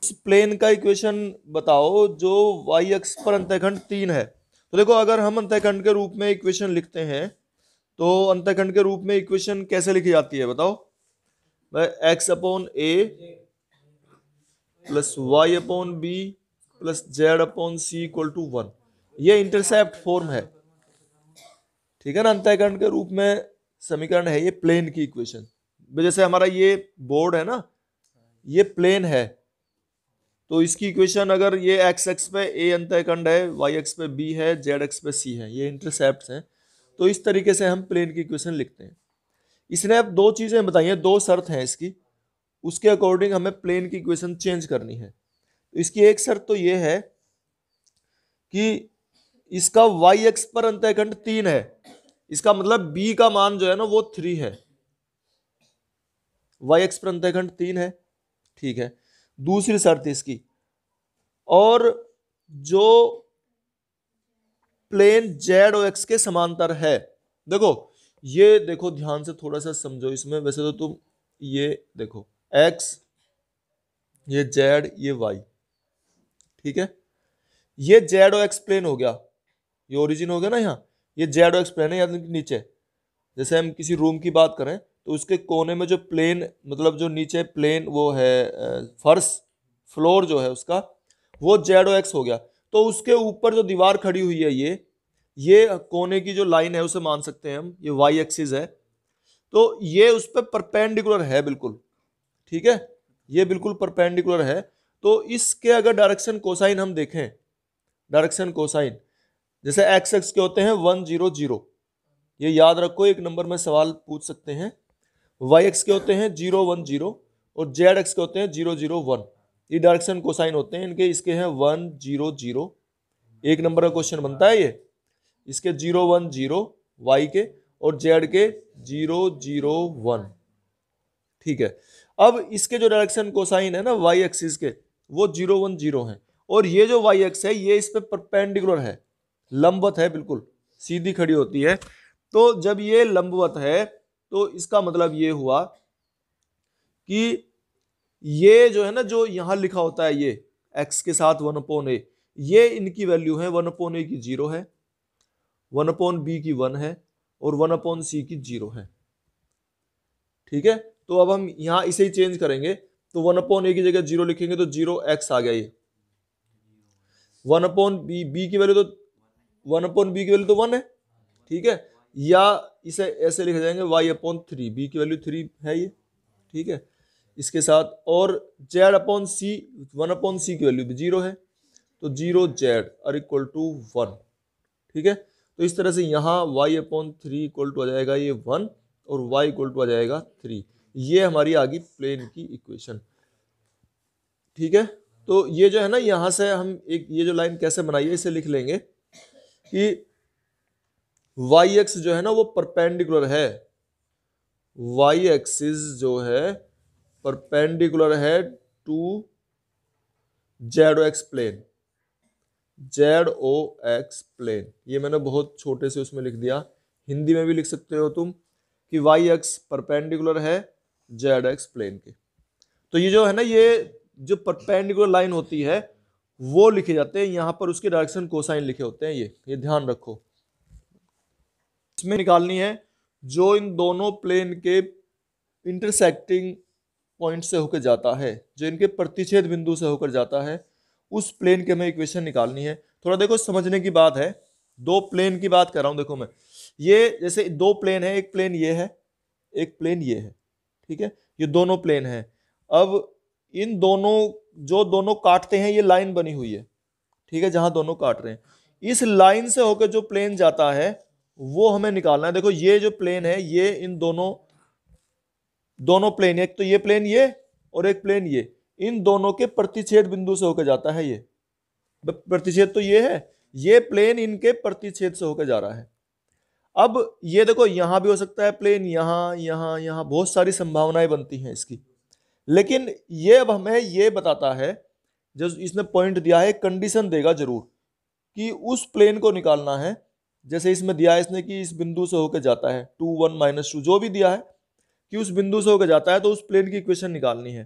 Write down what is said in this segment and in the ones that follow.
इस प्लेन का इक्वेशन बताओ जो वाई अक्ष पर अंतःखंड 3 है। तो देखो अगर हम अंतःखंड के रूप में इक्वेशन लिखते हैं तो अंतःखंड के रूप में इक्वेशन कैसे लिखी जाती है बताओ। X upon a plus y upon b plus z upon c equal to 1। ये इंटरसेप्ट फॉर्म है, ठीक है ना। अंतःखंड के रूप में समीकरण है ये प्लेन की इक्वेशन। जैसे हमारा ये बोर्ड है ना, ये प्लेन है, तो इसकी इक्वेशन अगर ये एक्स एक्स पे ए अंतःखंड है, वाई एक्स पे बी है, जेड एक्स पे सी है, ये इंटरसेप्ट हैं, तो इस तरीके से हम प्लेन की इक्वेशन लिखते हैं। इसने अब दो चीजें बताई हैं, दो शर्त हैं इसकी, उसके अकॉर्डिंग हमें प्लेन की इक्वेशन चेंज करनी है। तो इसकी एक शर्त तो ये है कि इसका वाई एक्स पर अंतःखंड 3 है, इसका मतलब बी का मान जो है ना वो 3 है। वाई एक्स पर अंतःखंड 3 है, ठीक है। दूसरी शर्त इसकी, और जो प्लेन जेड और एक्स के समांतर है। देखो ये देखो ध्यान से थोड़ा सा समझो इसमें, वैसे तो तुम ये देखो एक्स, ये जेड, ये वाई, ठीक है। ये जेड और एक्स प्लेन हो गया, ये ओरिजिन हो गया ना यहाँ, ये जेड और एक्स प्लेन है यानी कि नीचे। जैसे हम किसी रूम की बात करें तो उसके कोने में जो प्लेन, मतलब जो नीचे प्लेन वो है फर्श, फ्लोर जो है उसका, वो जेड और एक्स हो गया। तो उसके ऊपर जो दीवार खड़ी हुई है ये कोने की जो लाइन है उसे मान सकते हैं हम, ये वाई एक्सिस है। तो ये उस पर परपेंडिकुलर है बिल्कुल, ठीक है, ये बिल्कुल परपेंडिकुलर है। तो इसके अगर डायरेक्शन कोसाइन हम देखें, डायरेक्शन कोसाइन जैसे एक्स एक्स के होते हैं 1 0 0, ये याद रखो, एक नंबर में सवाल पूछ सकते हैं। वाई एक्स के होते हैं 0 1 0 और जेड एक्स के होते हैं 0 0 1। ये डायरेक्शन कोसाइन होते हैं इनके, इसके हैं 1 0 0, एक नंबर का क्वेश्चन बनता है ये। इसके 0 1 0 वाई के और जेड के 0 0 1, ठीक है। अब इसके जो डायरेक्शन कोसाइन है ना वाई एक्सिस के, वो 0 1 0 है, और ये जो वाई एक्स है ये इस पे परपेंडिकुलर है, लंबवत है, बिल्कुल सीधी खड़ी होती है। तो जब ये लंबवत है तो इसका मतलब ये हुआ कि ये जो है ना, जो यहां लिखा होता है ये x के साथ 1/a, ये इनकी वैल्यू है 1/a की 0 है, 1/b की 1 है और 1/c की 0 है, ठीक है। तो अब हम यहां इसे ही चेंज करेंगे, तो 1/a की जगह 0 लिखेंगे तो 0x आ गया ये। 1/b, b की वैल्यू तो 1/b की वैल्यू तो 1 है, ठीक है। या इसे ऐसे लिखे जाएंगे y/3, b की वैल्यू 3 है ये, ठीक है, इसके साथ। और जेड अपॉन सी, 1/c की वैल्यू भी 0 है, तो 0 जेड आर इक्वल टू 1, ठीक है। तो इस तरह से यहाँ y/3 इक्वल टू आ जाएगा ये 1 और y इक्वल टू आ जाएगा 3। ये हमारी आ गई प्लेन की इक्वेशन, ठीक है। तो ये जो है ना, यहां से हम एक ये जो लाइन कैसे बनाई है इसे लिख लेंगे कि वाई एक्स जो है ना वो परपेंडिकुलर है, वाई एक्सिस जो है परपेंडिकुलर है to z x plane, z o x plane. ये मैंने बहुत छोटे से उसमें लिख दिया, हिंदी में भी लिख सकते हो तुम कि वाई एक्स परपेंडिकुलर है जेड एक्स प्लेन के। तो ये जो है ना, ये जो परपेंडिकुलर लाइन होती है वो लिखे जाते हैं यहां पर, उसके डायरेक्शन कोसाइन लिखे होते हैं, ये ध्यान रखो। इसमें निकालनी है जो इन दोनों प्लेन के इंटरसेक्टिंग पॉइंट से होकर जाता है, जो इनके प्रतिच्छेद बिंदु से होकर जाता है, उस प्लेन की हमें इक्वेशन निकालनी है। थोड़ा देखो समझने की बात है, दो प्लेन की बात कर रहा हूं। देखो मैं ये जैसे दो प्लेन है, एक प्लेन ये है, एक प्लेन ये है, ठीक है, ये दोनों प्लेन है। अब इन दोनों, जो दोनों काटते हैं, ये लाइन बनी हुई है, ठीक है, जहां दोनों काट रहे हैं, इस लाइन से होकर जो प्लेन जाता है वो हमें निकालना है। देखो ये जो प्लेन है ये इन दोनों, दोनों प्लेन, एक तो ये प्लेन ये और एक प्लेन ये, इन दोनों के प्रतिच्छेद बिंदु से होकर जाता है। ये प्रतिच्छेद तो ये है, ये प्लेन इनके प्रतिच्छेद से होकर जा रहा है। अब ये देखो यहां भी हो सकता है प्लेन, यहां यहां यहां, बहुत सारी संभावनाएं बनती हैं इसकी। लेकिन ये अब हमें ये बताता है, जो इसने पॉइंट दिया है, कंडीशन देगा जरूर कि उस प्लेन को निकालना है। जैसे इसमें दिया है इसने कि इस बिंदु से होकर जाता है 2 1 -2, जो भी दिया है कि उस बिंदु से होकर जाता है, तो उस प्लेन की इक्वेशन निकालनी है।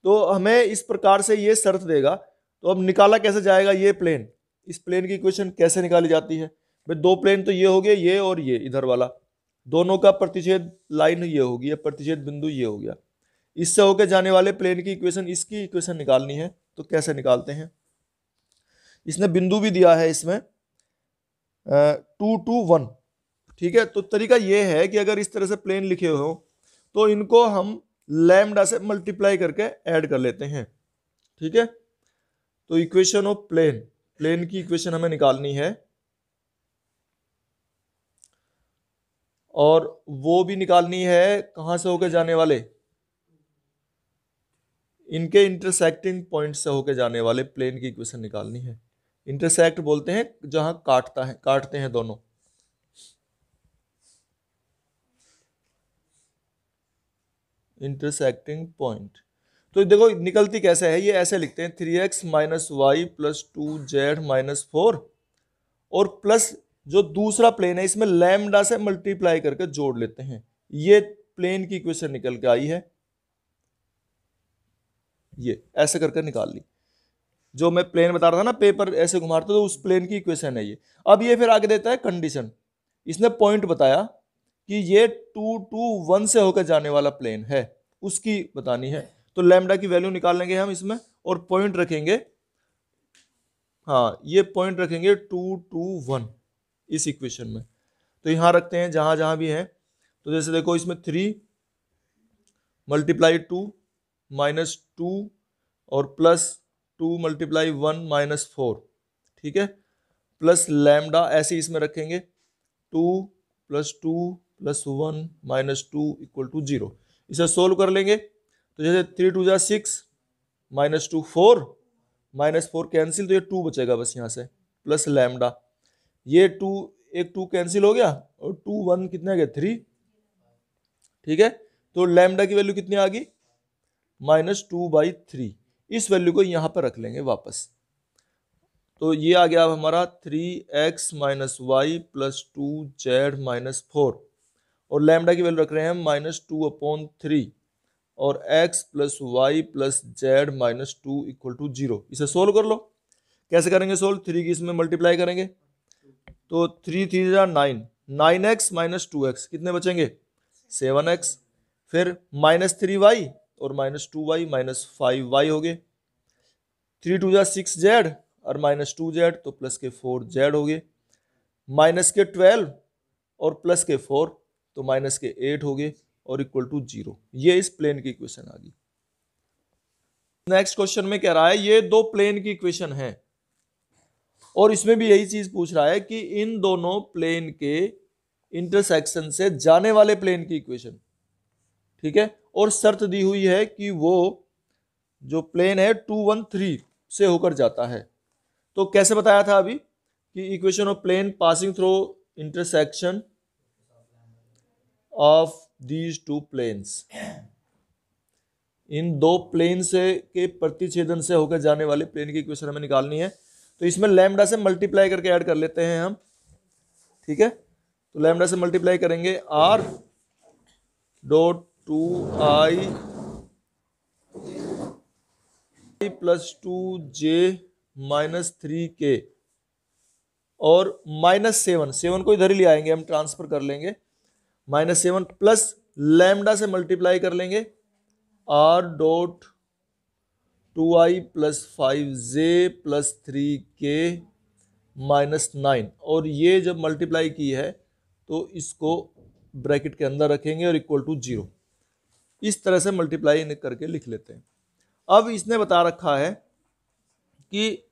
तो हमें इस प्रकार से ये शर्त देगा। तो अब निकाला कैसे जाएगा ये प्लेन, इस प्लेन की इक्वेशन कैसे निकाली जाती है? भाई दो प्लेन तो ये हो गए, ये और ये इधर वाला, दोनों का प्रतिच्छेद लाइन ये होगी, प्रतिच्छेद बिंदु ये हो गया। इससे होके जाने वाले प्लेन की इक्वेशन, इसकी इक्वेशन निकालनी है। तो कैसे निकालते हैं? इसने बिंदु भी दिया है इसमें 2 2 1, ठीक है। तो तरीका ये है कि अगर इस तरह से प्लेन लिखे हो तो इनको हम लैम्डा से मल्टीप्लाई करके ऐड कर लेते हैं, ठीक है। तो इक्वेशन ऑफ प्लेन, प्लेन की इक्वेशन हमें निकालनी है, और वो भी निकालनी है कहां से होके जाने वाले, इनके इंटरसेक्टिंग पॉइंट से होके जाने वाले प्लेन की इक्वेशन निकालनी है। इंटरसेक्ट बोलते हैं जहां काटते हैं दोनों। इंटरसेक्टिंग पॉइंट, तो देखो निकलती कैसे है, ये ऐसे लिखते हैं 3x minus Y plus 2z minus 4, और प्लस जो दूसरा प्लेन है इसमें लैम्डा से मल्टीप्लाई करके जोड़ लेते हैं। ये प्लेन की इक्वेशन निकल के आई है, ये ऐसे करके निकाल ली। जो मैं प्लेन बता रहा था ना, पेपर ऐसे घुमाते तो उस प्लेन की इक्वेशन है ये। अब ये फिर आगे देता है कंडीशन, इसने पॉइंट बताया कि ये 2 2 1 से होकर जाने वाला प्लेन है, उसकी बतानी है। तो लैम्डा की वैल्यू निकाल लेंगे हम इसमें, और पॉइंट रखेंगे, हाँ ये पॉइंट रखेंगे 2 2 1 इस इक्वेशन में। तो यहां रखते हैं जहां जहां भी है। तो जैसे देखो इसमें 3 मल्टीप्लाई 2 माइनस 2 और प्लस 2 मल्टीप्लाई 1 माइनस 4, ठीक है, प्लस लैम्डा ऐसे इसमें रखेंगे 2 plus 2 plus 1 minus 2 equal to 0। इसे सोल्व कर लेंगे तो जैसे 3 2 जा 6 माइनस 2 4, माइनस 4 कैंसिल, तो ये 2 बचेगा बस यहाँ से, प्लस लैम्डा, ये 2 एक 2 कैंसिल हो गया, और 2 1 कितने आ गए 3, ठीक है। तो लैम्डा की वैल्यू कितनी आ गई -2/3। इस वैल्यू को यहां पर रख लेंगे वापस। तो ये आ गया अब हमारा 3x minus Y plus 2z minus 4, और लैम्डा की वैल्यू रख रहे हैं -2/3, और x plus y plus z minus 2 equal to 0। इसे सोल्व कर लो। कैसे करेंगे सोल्व? 3 की इसमें मल्टीप्लाई करेंगे, तो 3 3 जा 9, 9x माइनस 2x कितने बचेंगे 7x, फिर -3y और -2y माइनस 5y हो गए, 3 2 जा 6z और -2z, तो प्लस के 4z हो गए, माइनस के 12 और प्लस के 4, तो माइनस के 8 हो गए, और इक्वल टू 0। ये इस प्लेन की इक्वेशन आ गई। नेक्स्ट क्वेश्चन में कह रहा है ये दो प्लेन की इक्वेशन है, और इसमें भी यही चीज पूछ रहा है कि इन दोनों प्लेन के इंटरसेक्शन से जाने वाले प्लेन की इक्वेशन, ठीक है। और शर्त दी हुई है कि वो जो प्लेन है 2 1 3 से होकर जाता है। तो कैसे बताया था अभी कि equation of plane passing through intersection of these two planes, इन दो प्लेन से के प्रतिच्छेदन से होकर जाने वाले प्लेन की इक्वेशन हमें निकालनी है। तो इसमें लैम्डा से मल्टीप्लाई करके ऐड कर लेते हैं हम, ठीक है। तो लैम्डा से मल्टीप्लाई करेंगे r dot 2i plus 2j minus 3k, और -7 को इधर ही ले आएंगे हम, ट्रांसफर कर लेंगे, -7 प्लस लैम्डा से मल्टीप्लाई कर लेंगे r dot 2i plus 5j plus 3k minus 9, और ये जब मल्टीप्लाई की है तो इसको ब्रैकेट के अंदर रखेंगे और इक्वल टू 0। इस तरह से मल्टीप्लाई करके लिख लेते हैं। अब इसने बता रखा है कि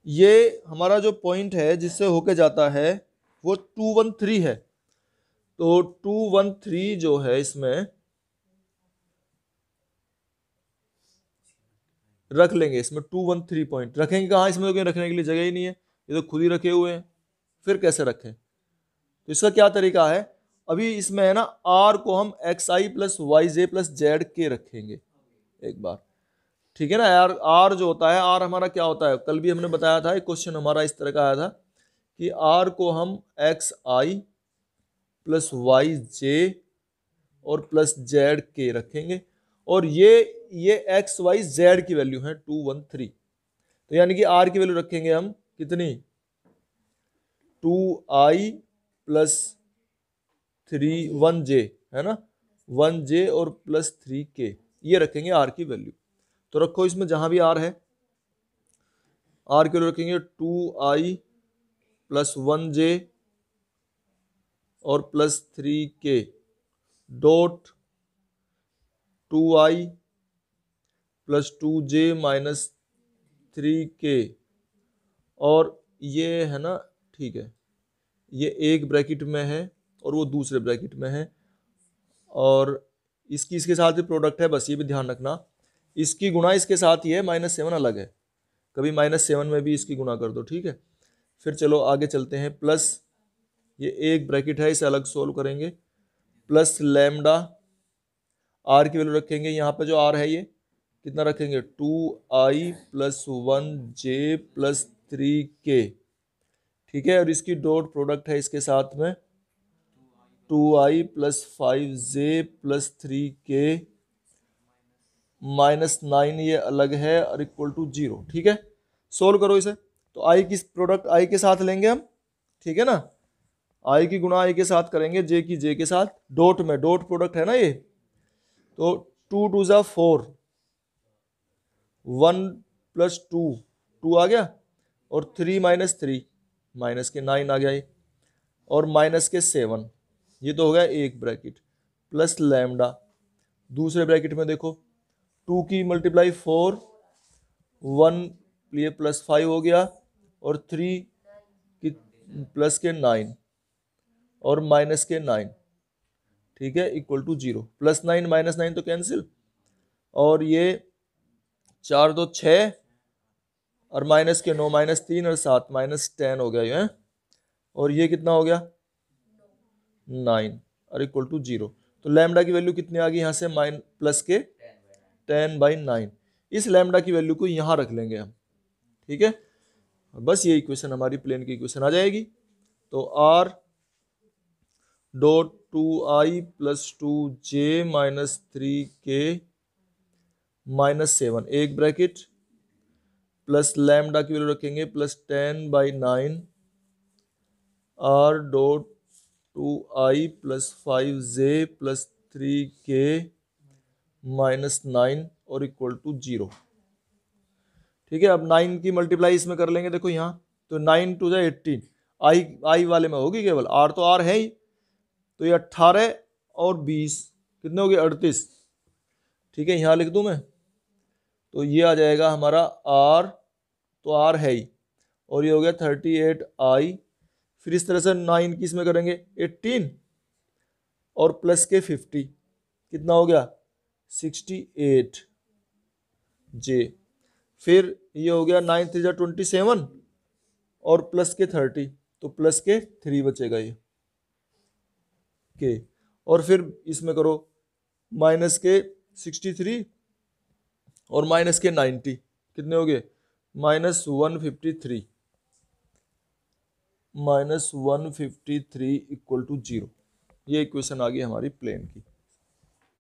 ये हमारा जो पॉइंट है जिससे होके जाता है वो 2 1 3 है। तो 2 1 3 जो है इसमें रख लेंगे, इसमें 2 1 3 पॉइंट रखेंगे। कहाँ? इसमें तो कहीं रखने के लिए जगह ही नहीं है, ये तो खुद ही रखे हुए हैं, फिर कैसे रखें? तो इसका क्या तरीका है, अभी इसमें है ना r को हम xi प्लस वाई जे प्लस जेड के रखेंगे एक बार, ठीक है ना। यार r जो होता है, r हमारा क्या होता है, कल भी हमने बताया था, एक क्वेश्चन हमारा इस तरह का आया था कि r को हम xi प्लस वाई जे और प्लस जेड के रखेंगे, और ये ये एक्स वाई जेड की वैल्यू है 213, तो यानी कि आर की वैल्यू रखेंगे हम कितनी 2i प्लस 1j, है ना, 1j और प्लस 3k, ये रखेंगे आर की वैल्यू। तो रखो इसमें जहां भी आर है, आर की वैल्यू रखेंगे 2i प्लस 1j और plus 3k dot 2i plus 2j minus 3k, और ये है ना, ठीक है, ये एक ब्रैकेट में है और वो दूसरे ब्रैकेट में है, और इसकी इसके साथ भी प्रोडक्ट है, बस ये भी ध्यान रखना, इसकी गुणा इसके साथ ही है, -7 अलग है, कभी -7 में भी इसकी गुणा कर दो, ठीक है। फिर चलो आगे चलते हैं, प्लस ये एक ब्रैकेट है, इसे अलग सोल्व करेंगे, प्लस लैम्डा, आर की वैल्यू रखेंगे, यहाँ पे जो आर है ये कितना रखेंगे 2i plus 1j plus 3k, ठीक है, और इसकी डॉट प्रोडक्ट है इसके साथ में 2i plus 5j plus 3k -9, ये अलग है और इक्वल टू 0, ठीक है। सोल्व करो इसे, तो i की प्रोडक्ट i के साथ लेंगे हम, ठीक है ना, i की गुणा i के साथ करेंगे, j की j के साथ, डॉट में डॉट प्रोडक्ट है ना ये, तो 2 2 जा 4, 1 प्लस 2 आ गया, और 3 माइनस 3 माइनस के 9 आ गया ये, और माइनस के 7, ये तो हो गया एक ब्रैकेट, प्लस लैम्डा, दूसरे ब्रैकेट में देखो 2 की मल्टीप्लाई 4, 1 लिए प्लस 5 हो गया, और 3 की प्लस के 9 और माइनस के 9, ठीक है, इक्वल टू 0, प्लस 9 माइनस 9 तो कैंसिल, और ये 4 2 6 और माइनस के 9 -3 और 7 -10 हो गया ये, और ये कितना हो गया 9 और इक्वल टू 0। तो लैम्डा की वैल्यू कितनी आ गई यहाँ से प्लस के 10/9, इस लैम्डा की वैल्यू को यहाँ रख लेंगे हम, ठीक है, बस ये इक्वेशन हमारी प्लेन की इक्वेशन आ जाएगी। तो r dot 2i plus 2j minus 3k -7 एक ब्रैकेट, प्लस लैम्डा की वैल्यू रखेंगे plus 10/9 r dot 2i plus 5j plus 3k -9 और इक्वल टू 0, ठीक है। अब 9 की मल्टीप्लाई इसमें कर लेंगे, देखो यहाँ, तो 9 2 जा 18, आई वाले में होगी केवल, आर तो आर है ही, तो ये 18 और 20 कितने हो गए 38, ठीक है, यहाँ लिख दूं मैं, तो ये आ जाएगा हमारा आर, तो आर है ही, और ये हो गया 38i, फिर इस तरह से 9 की इसमें करेंगे 18 और प्लस के 50, कितना हो गया 68 j, फिर ये हो गया 9 3 जा 27 और प्लस के 30, तो प्लस के 3 बचेगा ये के, और फिर इसमें करो माइनस के 63 और माइनस के 90, कितने हो गए -153 इक्वल टू 0, ये इक्वेशन आ गई हमारी प्लेन की।